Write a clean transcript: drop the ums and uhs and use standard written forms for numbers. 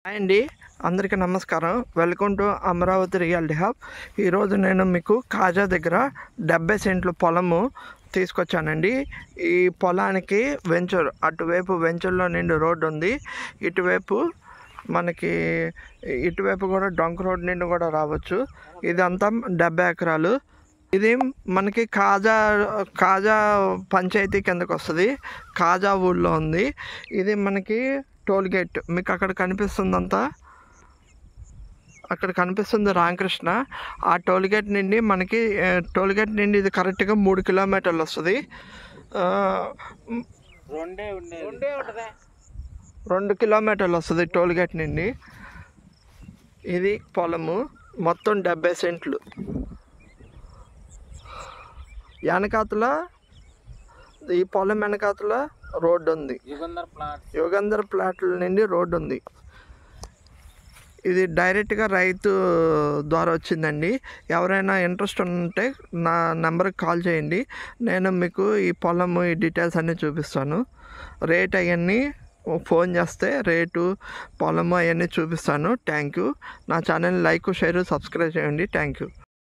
Hi అండి, అందరికీ నమస్కారం. Welcome to Amaravati reality hub. ఈరోజు నేను మీకు కాజా దగ్గర 70 సెంట్లు పొలము తీసుకొచ్చానండి. ఈ పొలానికి వెంచర్, అటువైపు వెంచర్లో నుండి రోడ్డు ఉంది, ఇటువైపు కూడా డొంక రోడ్ నుండి కూడా రావచ్చు. ఇదంతా 70 ఎకరాలు. ఇది మనకి కాజా పంచాయతీ కిందకు వస్తుంది. కాజా ఊళ్ళో ఉంది. ఇది మనకి టోల్ గేట్. మీకు అక్కడ కనిపిస్తుందంతా, అక్కడ కనిపిస్తుంది రామకృష్ణ. ఆ టోల్ గేట్ నుండి ఇది కరెక్ట్గా 3 కిలోమీటర్లు వస్తుంది. 2 కిలోమీటర్లు వస్తుంది టోల్ గేట్ నుండి. ఇది పొలము మొత్తం 70 సెంట్లు. ఈ పొలం వెనకాతల రోడ్డు ఉంది, యుగంధర్ ప్లాట్ల నుండి రోడ్డు ఉంది. ఇది డైరెక్ట్గా రైతు ద్వారా వచ్చిందండి. ఎవరైనా ఇంట్రెస్ట్ ఉంటే నా నెంబర్కి కాల్ చేయండి. నేను మీకు ఈ పొలము, ఈ డీటెయిల్స్ అన్నీ చూపిస్తాను. రేట్ అవన్నీ ఫోన్ చేస్తే రేటు, పొలము అవన్నీ చూపిస్తాను. Thank you. నా ఛానల్ లైక్, షేర్, సబ్స్క్రైబ్ చేయండి. Thank you.